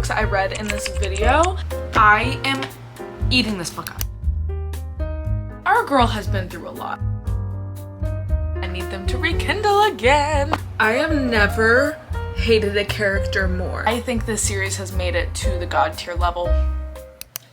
books that I read in this video. I am eating this book up. Our girl has been through a lot. I need them to rekindle again. I have never hated a character more. I think this series has made it to the god tier level.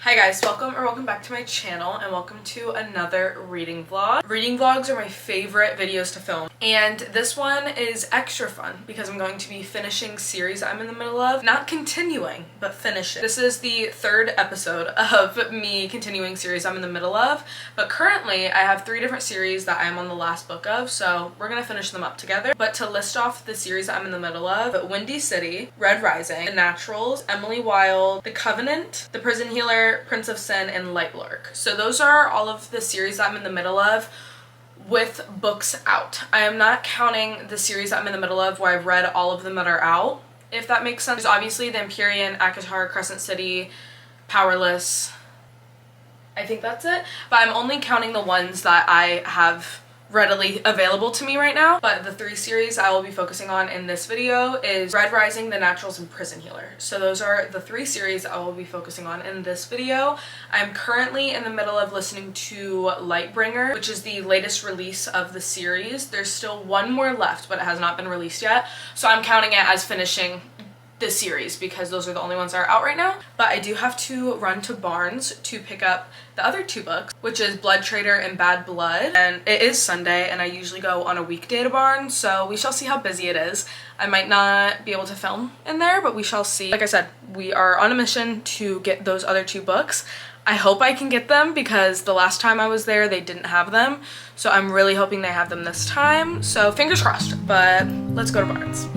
Hi guys, welcome back to my channel and welcome to another reading vlog. Reading vlogs are my favorite videos to film, and this one is extra fun because I'm going to be finishing series I'm in the middle of. Not continuing, but finishing. This is the third episode of me continuing series I'm in the middle of, but currently I have 3 different series that I'm on the last book of, so we're gonna finish them up together. But to list off the series I'm in the middle of: Windy City, Red Rising, The Naturals, Emily Wilde, The Covenant, The Prison Healer, Prince of Sin, and Light Lurk. So those are all of the series that I'm in the middle of with books out. I am not counting the series that I'm in the middle of where I've read all of them that are out, if that makes sense. There's obviously The Empyrean, ACOTAR, Crescent City, Powerless. I think that's it. But I'm only counting the ones that I have readily available to me right now. But the 3 series I will be focusing on in this video is Red Rising, The Naturals, and Prison Healer. So those are the 3 series I will be focusing on in this video. I'm currently in the middle of listening to Lightbringer, which is the latest release of the series. There's still one more left, but it has not been released yet. So I'm counting it as finishing this series because those are the only ones that are out right now. But I do have to run to Barnes to pick up the other 2 books, which is Blood Trader and Bad Blood. And it is Sunday and I usually go on a weekday to Barnes, so we shall see how busy it is. I might not be able to film in there, but we shall see. Like I said, we are on a mission to get those other 2 books. I hope I can get them because the last time I was there they didn't have them, so I'm really hoping they have them this time, so fingers crossed. But let's go to Barnes.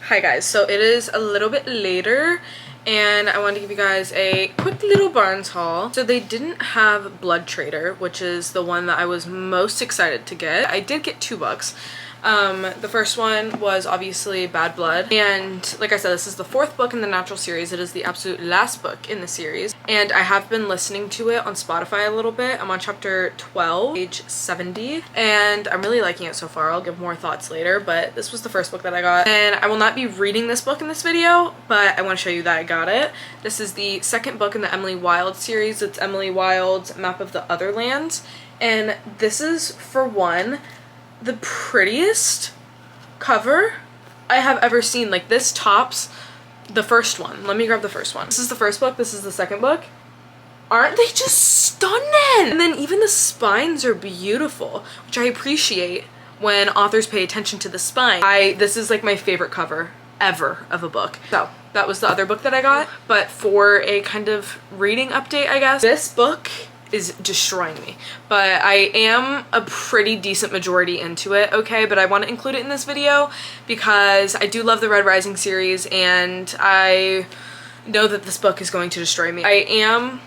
Hi guys, so it is a little bit later and I wanted to give you guys a quick little Barnes haul. So they didn't have Blood Trader, which is the one that I was most excited to get. I did get 2 books. The first one was obviously Bad Blood, and like I said, this is the 4th book in the Natural series. It is the absolute last book in the series, and I have been listening to it on Spotify a little bit. I'm on chapter 12, page 70, and I'm really liking it so far. I'll give more thoughts later, but this was the first book that I got, and I will not be reading this book in this video, but I want to show you that I got it. This is the 2nd book in the Emily Wilde series. It's Emily Wilde's Map of the Otherlands, and this is, for one, the prettiest cover I have ever seen. Like, this tops the first one. Let me grab the first one. This is the first book, this is the 2nd book. Aren't they just stunning? And then even the spines are beautiful, which I appreciate when authors pay attention to the spine. This is like my favorite cover ever of a book. So that was the other book that I got. But for a kind of reading update, I guess, this book is destroying me, but I am a pretty decent majority into it, okay? But I want to include it in this video because I do love the Red Rising series and I know that this book is going to destroy me. I am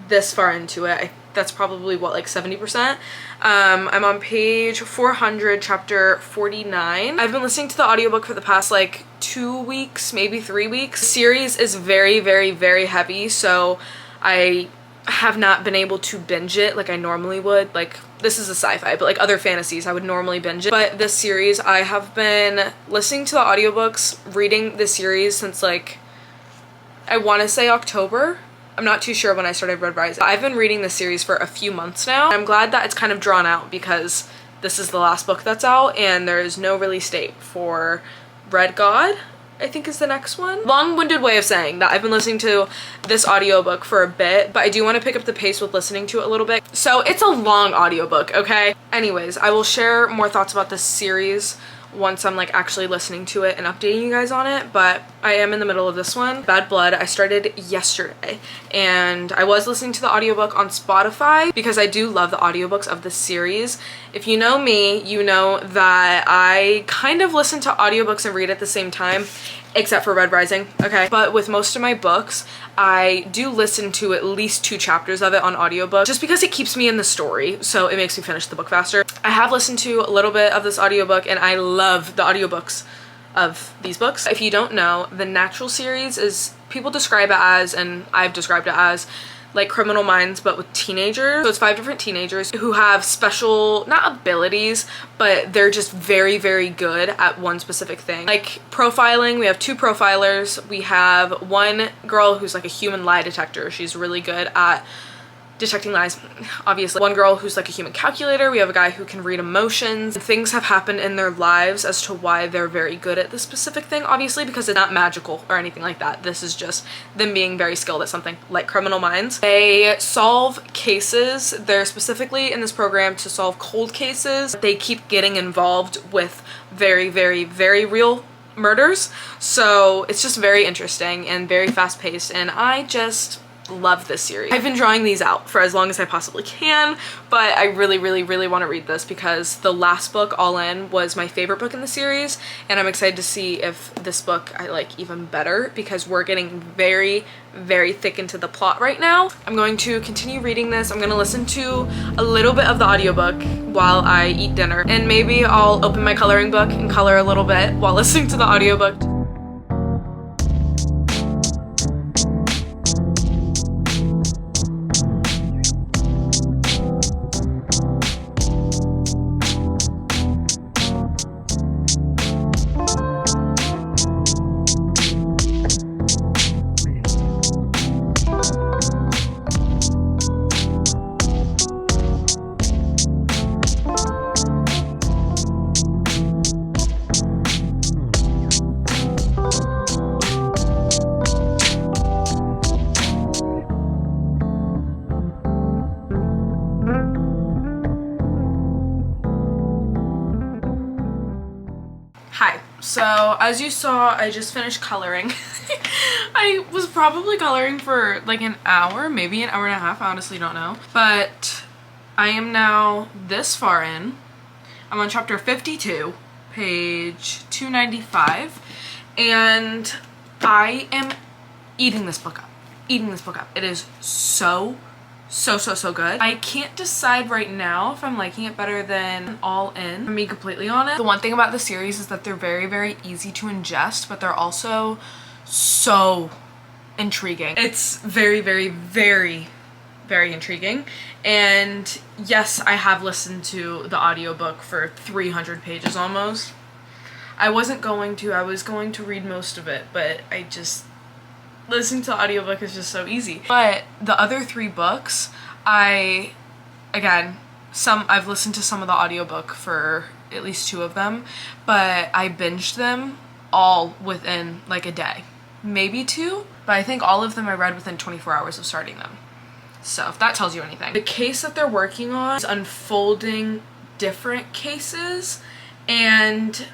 this far into it. That's probably what, like 70%. I'm on page 400, chapter 49. I've been listening to the audiobook for the past like 2 weeks, maybe 3 weeks. The series is very, very, very heavy, so I have not been able to binge it like I normally would. Like, this is a sci-fi, but like other fantasies I would normally binge it. But this series, I have been listening to the audiobooks, reading the series since like, I want to say October. I'm not too sure when I started Red Rising. I've been reading this series for a few months now. I'm glad that it's kind of drawn out because this is the last book that's out and there is no release date for Red God, I think is the next one. Long-winded way of saying that I've been listening to this audiobook for a bit, but I do want to pick up the pace with listening to it a little bit. So it's a long audiobook, okay? Anyways, I will share more thoughts about this series once I'm like actually listening to it and updating you guys on it, but I am in the middle of this one. Bad Blood, I started yesterday and I was listening to the audiobook on Spotify because I do love the audiobooks of this series. If you know me, you know that I kind of listen to audiobooks and read at the same time, except for Red Rising, okay? But with most of my books, I do listen to at least 2 chapters of it on audiobook just because it keeps me in the story, so it makes me finish the book faster. I have listened to a little bit of this audiobook and I love the audiobooks of these books. If you don't know, the Natural series is, people describe it as, and I've described it as, like Criminal Minds but with teenagers. So it's 5 different teenagers who have special, not abilities, but they're just very, very good at one specific thing. Like profiling, we have 2 profilers. We have one girl who's like a human lie detector. She's really good at detecting lies, obviously. One girl who's like a human calculator. We have a guy who can read emotions. Things have happened in their lives as to why they're very good at this specific thing, obviously, because it's not magical or anything like that. This is just them being very skilled at something, like Criminal Minds. They solve cases. They're specifically in this program to solve cold cases. They keep getting involved with very, very, very real murders. So it's just very interesting and very fast-paced, and I just love this series. I've been drawing these out for as long as I possibly can, but I really, really, really want to read this because the last book, All In, was my favorite book in the series, and I'm excited to see if this book I like even better because we're getting very, very thick into the plot right now. I'm going to continue reading this. I'm going to listen to a little bit of the audiobook while I eat dinner, and maybe I'll open my coloring book and color a little bit while listening to the audiobook. Hi, so as you saw, I just finished coloring. I was probably coloring for like an hour, maybe an hour and a half, I honestly don't know. But I am now this far in. I'm on chapter 52, page 295, and I am eating this book up. It is so good. I can't decide right now if I'm liking it better than All In, to be completely honest. The one thing about the series is that they're very, very easy to ingest, but they're also so intriguing. It's very, very, very, very intriguing. And yes, I have listened to the audiobook for 300 pages almost. I wasn't going to, I was going to read most of it, but listening to the audiobook is just so easy. But the other 3 books, I've listened to some of the audiobook for at least 2 of them, but I binged them all within like a day, maybe 2, but I think all of them I read within 24 hours of starting them. So if that tells you anything. The case that they're working on is unfolding different cases, and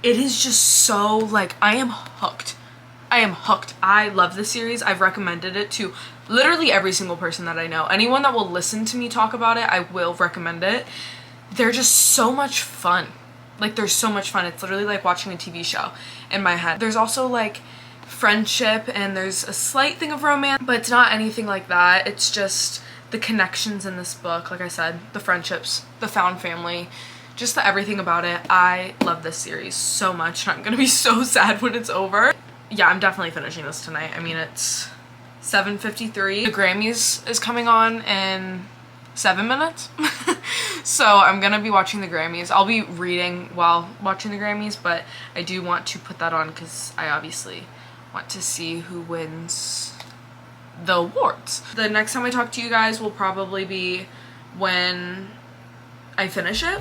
it is just so, like, I am hooked. I love this series. I've recommended it to literally every single person that I know. Anyone that will listen to me talk about it, I will recommend it. They're just so much fun. Like, they're so much fun. It's literally like watching a TV show in my head. There's also like friendship and there's a slight thing of romance, but it's not anything like that. It's just the connections in this book. Like I said, the friendships, the found family, just the everything about it. I love this series so much, and I'm gonna be so sad when it's over. Yeah, I'm definitely finishing this tonight. I mean, it's 7:53. The Grammys is coming on in 7 minutes. So I'm gonna be watching the Grammys. I'll be reading while watching the Grammys, but I do want to put that on because I obviously want to see who wins the awards. The next time I talk to you guys will probably be when I finish it.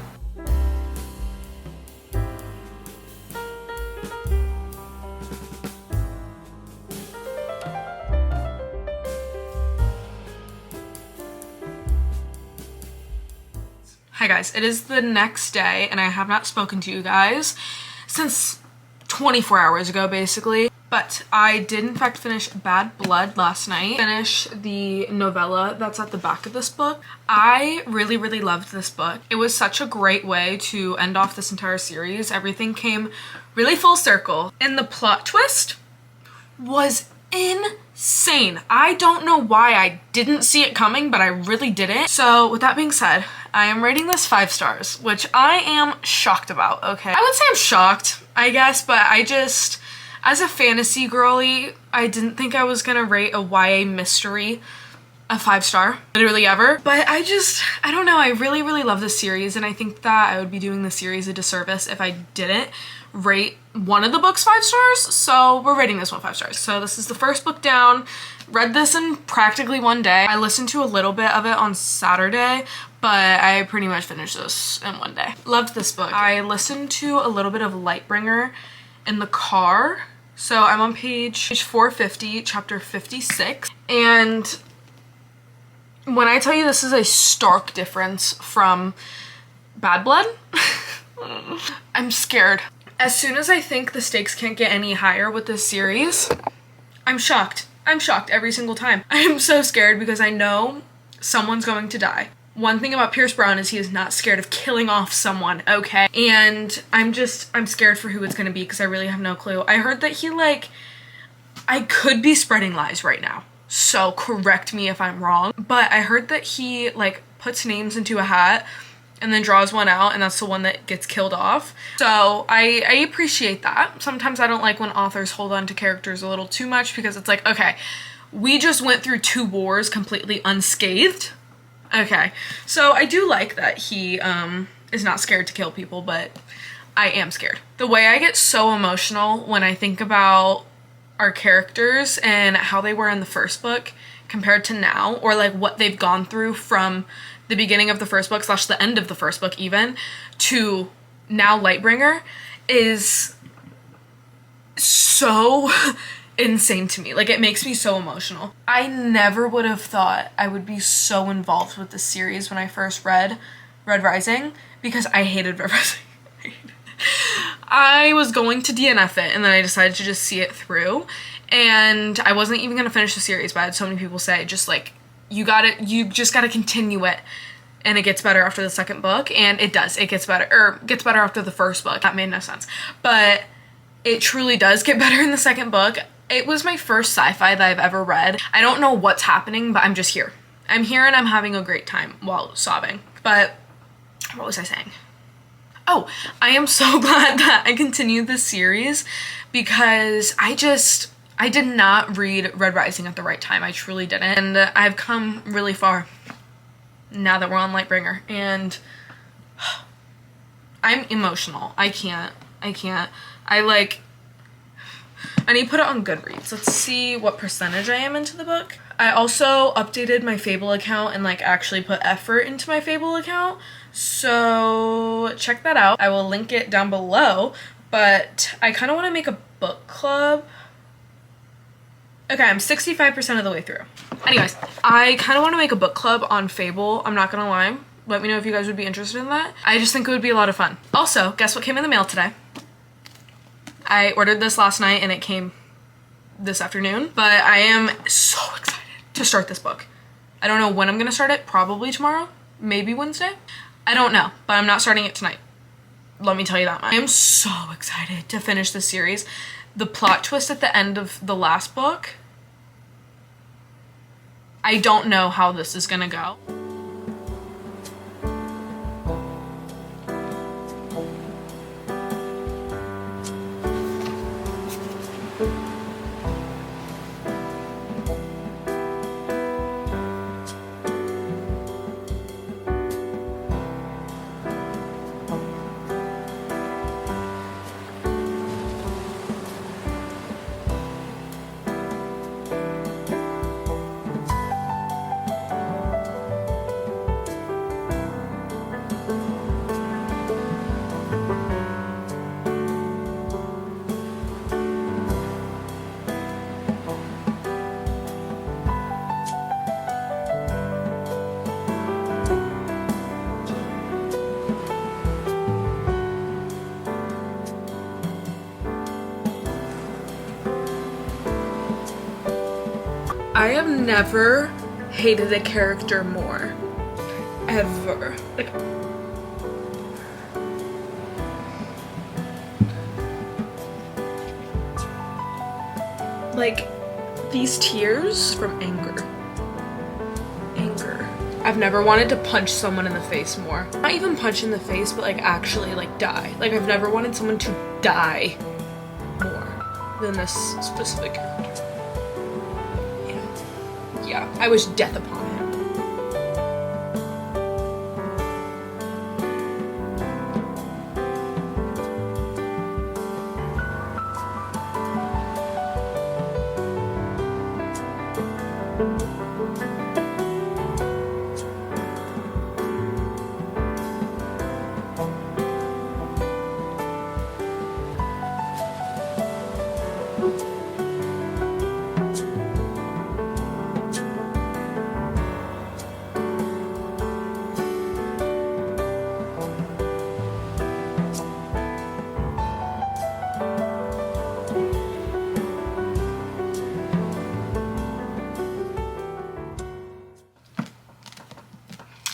Hi guys, it is the next day and I have not spoken to you guys since 24 hours ago basically, but I did in fact finish Bad Blood last night. Finish the novella that's at the back of this book. I really, really loved this book. It was such a great way to end off this entire series. Everything came really full circle, and the plot twist was insane. I don't know why I didn't see it coming, but I really didn't. So with that being said, I am rating this 5 stars, which I am shocked about, okay? I would say I'm shocked, I guess, but I just, as a fantasy girly, I didn't think I was gonna rate a YA mystery a 5 star, literally ever. But I don't know, I really, really love this series, and I think that I would be doing the series a disservice if I didn't rate one of the books 5 stars, so we're rating this one 5 stars. So this is the first book down. Read this in practically one day. I listened to a little bit of it on Saturday, but I pretty much finished this in one day. Loved this book. I listened to a little bit of Lightbringer in the car. So I'm on page 450, chapter 56, and when I tell you this is a stark difference from Bad Blood, I'm scared. As soon as I think the stakes can't get any higher with this series, I'm shocked. I'm shocked every single time. I am so scared because I know someone's going to die. One thing about Pierce Brown is he is not scared of killing off someone, okay? And I'm scared for who it's gonna be because I really have no clue. I heard that he I could be spreading lies right now, so correct me if I'm wrong, but I heard that he puts names into a hat and then draws one out, and that's the one that gets killed off. So I appreciate that. Sometimes I don't like when authors hold on to characters a little too much because it's like, okay, we just went through 2 wars completely unscathed. Okay, so I do like that he is not scared to kill people, but I am scared. The way I get so emotional when I think about our characters and how they were in the first book compared to now, or what they've gone through from the beginning of the first book / the end of the first book even to now Lightbringer, is so insane to me. It makes me so emotional. I never would have thought I would be so involved with this series when I first read Red Rising, because I hated Red Rising. I was going to DNF it, and then I decided to just see it through, and I wasn't even gonna finish the series, but I had so many people say, just you just gotta continue it, and it gets better after the second book, and it does. It gets better after the first book. That made no sense, but it truly does get better in the second book. It was my first sci-fi that I've ever read. I don't know what's happening, but I'm just here. I'm here and I'm having a great time while sobbing. But what was I saying? Oh, I am so glad that I continued this series because I did not read Red Rising at the right time. I truly didn't. And I've come really far now that we're on Lightbringer. And I'm emotional. I can't. I need to put it on Goodreads. Let's see what percentage I am into the book. I also updated my Fable account and actually put effort into my Fable account. So check that out. I will link it down below, but I kind of want to make a book club. Okay, I'm 65% of the way through. Anyways, I kind of want to make a book club on Fable. I'm not gonna lie. Let me know if you guys would be interested in that. I just think it would be a lot of fun. Also, guess what came in the mail today? I ordered this last night and it came this afternoon, but I am so excited to start this book. I don't know when I'm gonna start it, probably tomorrow, maybe Wednesday. I don't know, but I'm not starting it tonight. Let me tell you that much. I am so excited to finish this series. The plot twist at the end of the last book, I don't know how this is gonna go. I have never hated a character more. Ever. Like these tears from anger. I've never wanted to punch someone in the face more. Not even punch in the face, but like actually like die. Like I've never wanted someone to die more than this specific character. Yeah, I wish death upon him.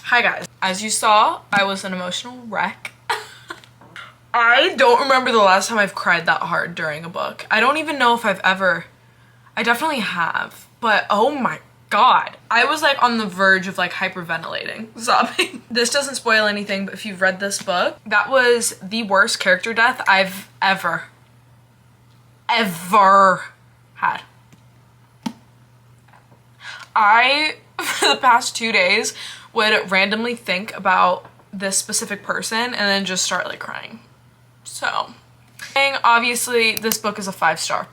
Hi guys, as you saw, I was an emotional wreck. I don't remember the last time I've cried that hard during a book. I don't even know if I've ever, I definitely have, but oh my God. I was like on the verge of like hyperventilating, sobbing. This doesn't spoil anything, but if you've read this book, that was the worst character death I've ever had. I, for the past 2 days, would randomly think about this specific person and then just start like crying. So, obviously this book is a 5-star.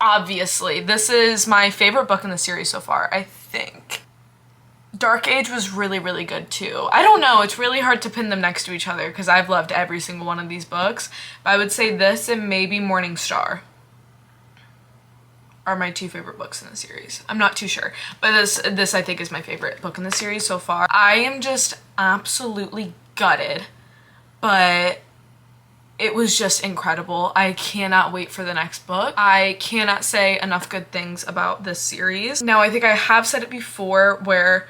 Obviously, this is my favorite book in the series so far, I think. Dark Age was really, really good too. I don't know, it's really hard to pin them next to each other because I've loved every single one of these books. But I would say this and maybe Morning Star are my 2 favorite books in the series. I'm not too sure, but this I think is my favorite book in the series so far. I am just absolutely gutted, but it was just incredible. I cannot wait for the next book. I cannot say enough good things about this series. Now, I think I have said it before where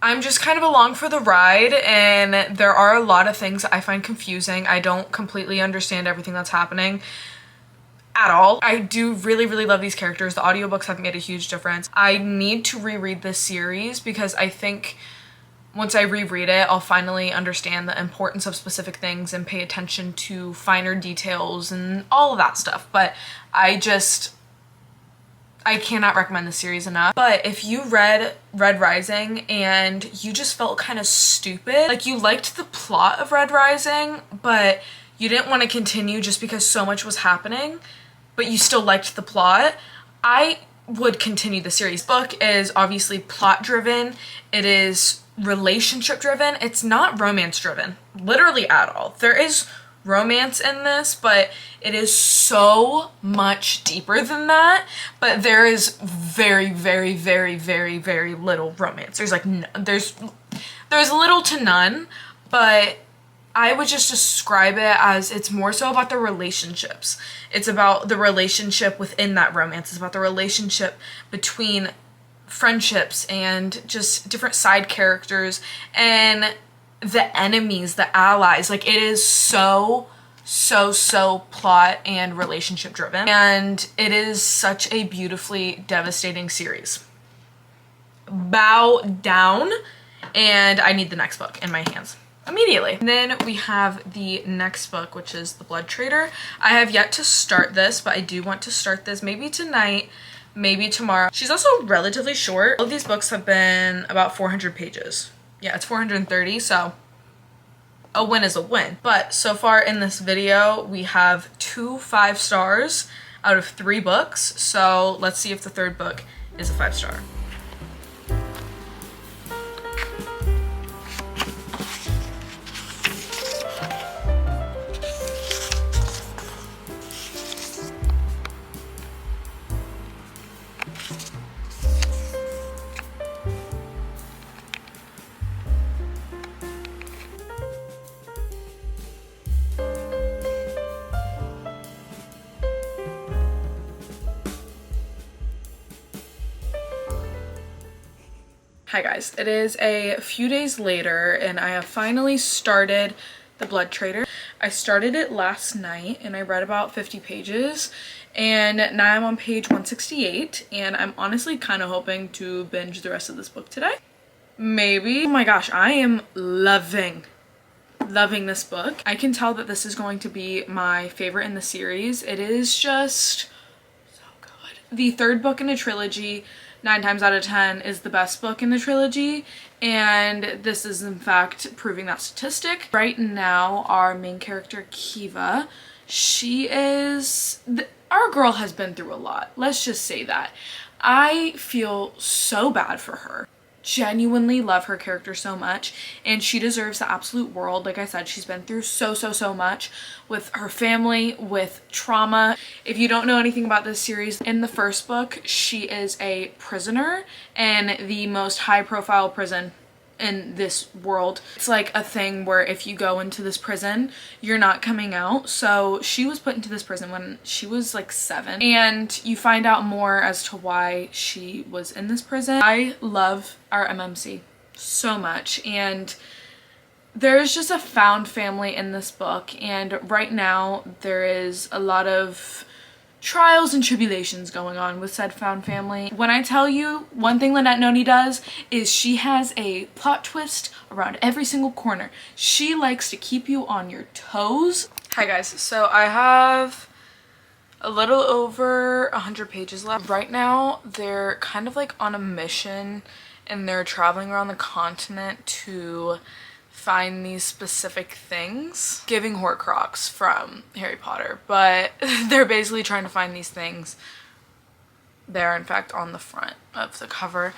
I'm just kind of along for the ride and there are a lot of things that I find confusing. I don't completely understand everything that's happening at all. I do really, really love these characters. The audiobooks have made a huge difference. I need to reread this series because I think once I reread it, I'll finally understand the importance of specific things and pay attention to finer details and all of that stuff. But I cannot recommend this series enough. But if you read Red Rising and you just felt kind of stupid, like you liked the plot of Red Rising, but you didn't want to continue just because so much was happening, but you still liked the plot, I would continue the series. This book is obviously plot driven. It is relationship driven. It's not romance driven, literally at all. There is romance in this, but it is so much deeper than that. But there is very, very, very, very, very little romance. There's like, there's little to none, but I would just describe it as it's more so about the relationships. It's about the relationship within that romance. It's about the relationship between friendships and just different side characters and the enemies, the allies. Like it is so plot and relationship driven. And it is such a beautifully devastating series. Bow down, and I need the next book in my hands immediately. And then we have the next book, which is The Blood Trader. I have yet to start this, but I do want to start this maybe tonight, maybe tomorrow. She's also relatively short. All of these books have been about 400 pages. Yeah, it's 430, so a win is a win. But so far in this video, we have 2 5 stars out of 3 books. So let's see if the third book is a 5-star. Hi guys, it is a few days later and I have finally started The Blood Trader. I started it last night and I read about 50 pages and now I'm on page 168 and I'm honestly kind of hoping to binge the rest of this book today. maybe. Oh my gosh, I am loving this book. I can tell that this is going to be my favorite in the series. It is just so good. The third book in a trilogy, 9 times out of 10, is the best book in the trilogy, and this is in fact proving that statistic. Right now, our main character, Kiva, our girl has been through a lot. Let's just say that. I feel so bad for her. Genuinely love her character so much, and she deserves the absolute world. Like I said, she's been through so much with her family, with trauma. If you don't know anything about this series, in the first book she is a prisoner in the most high-profile prison in this world. It's like a thing where if you go into this prison, you're not coming out. So she was put into this prison when she was like 7, and you find out more as to why she was in this prison. I love our MMC so much, and there's just a found family in this book, and right now there is a lot of trials and tribulations going on with said found family. When I tell you, one thing Lynette Noni does is she has a plot twist around every single corner. She likes to keep you on your toes. Hi guys, so I have a little over 100 pages left. Right now, they're kind of like on a mission, and they're traveling around the continent to find these specific things, giving Horcrux from Harry Potter, but they're basically trying to find these things. They're in fact on the front of the cover,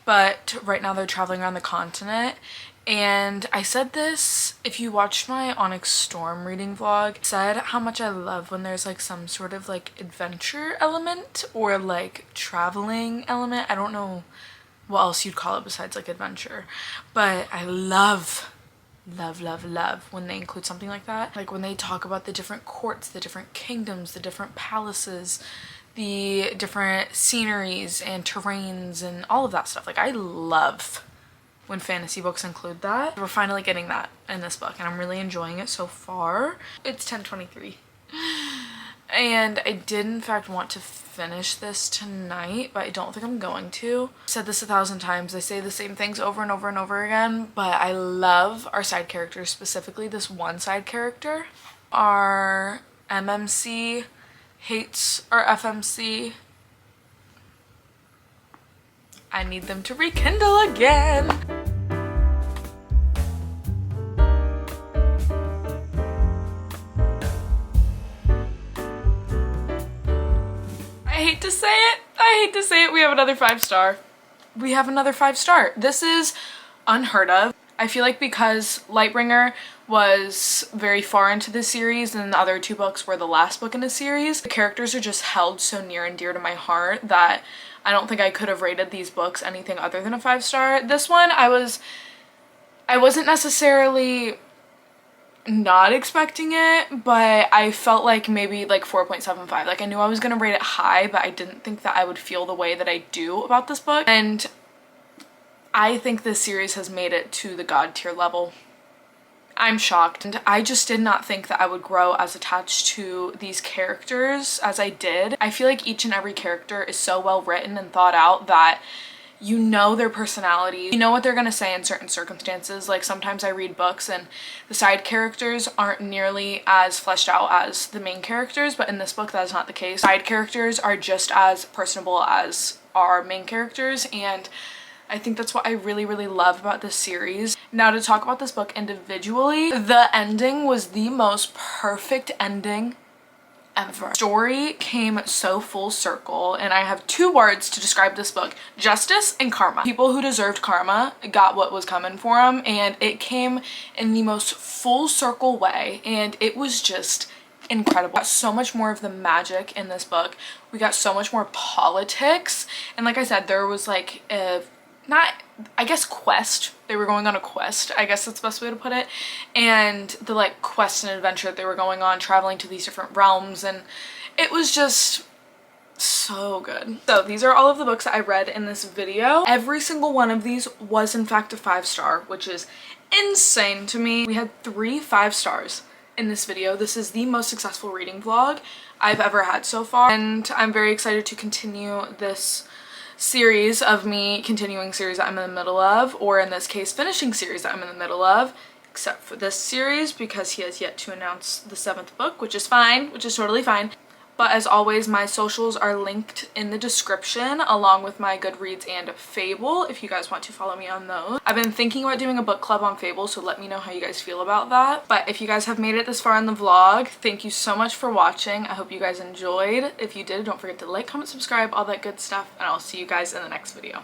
but right now they're traveling around the continent. And I said this, if you watched my Onyx Storm reading vlog, said how much I love when there's like some sort of like adventure element or like traveling element. I don't know what else you'd call it besides like adventure, but I love when they include something like that. Like when they talk about the different courts, the different kingdoms, the different palaces, the different sceneries and terrains and all of that stuff. Like I love when fantasy books include that. We're finally getting that in this book, and I'm really enjoying it so far. It's 10:23. And I did in fact want to finish this tonight, but I don't think I'm going to. I've said this 1,000 times. I say the same things over and over and over again, but I love our side characters, specifically this one side character. Our MMC hates our FMC. I need them to rekindle again. I hate to say it, we have another 5-star. We have another 5-star. This is unheard of. I feel like because Lightbringer was very far into the series and the other 2 books were the last book in the series, the characters are just held so near and dear to my heart that I don't think I could have rated these books anything other than a 5-star. This one, I wasn't necessarily not expecting it, but I felt like maybe like 4.75. Like I knew I was gonna rate it high, but I didn't think that I would feel the way that I do about this book. And I think this series has made it to the god tier level. I'm shocked, and I just did not think that I would grow as attached to these characters as I did. I feel like each and every character is so well written and thought out that you know their personality, you know what they're gonna say in certain circumstances. Like sometimes I read books and the side characters aren't nearly as fleshed out as the main characters, but in this book that is not the case. Side characters are just as personable as our main characters, and I think that's what I really love about this series. Now to talk about this book individually, the ending was the most perfect ending ever. Story came so full circle, and I have 2 words to describe this book: justice and karma. People who deserved karma got what was coming for them, and it came in the most full circle way, and it was just incredible. We got so much more of the magic in this book. We got so much more politics, and like I said, there was like a quest. They were going on a quest, I guess that's the best way to put it. And the like quest and adventure that they were going on, traveling to these different realms, and it was just so good. So these are all of the books that I read in this video. Every single one of these was in fact a 5-star, which is insane to me. We had 3 5-stars in this video. This is the most successful reading vlog I've ever had so far, and I'm very excited to continue this series of me continuing series that I'm in the middle of, or in this case finishing series that I'm in the middle of, except for this series because he has yet to announce the 7th book, which is fine, which is totally fine. But as always, my socials are linked in the description along with my Goodreads and Fable if you guys want to follow me on those. I've been thinking about doing a book club on Fable, so let me know how you guys feel about that. But if you guys have made it this far in the vlog, thank you so much for watching. I hope you guys enjoyed. If you did, don't forget to like, comment, subscribe, all that good stuff, and I'll see you guys in the next video.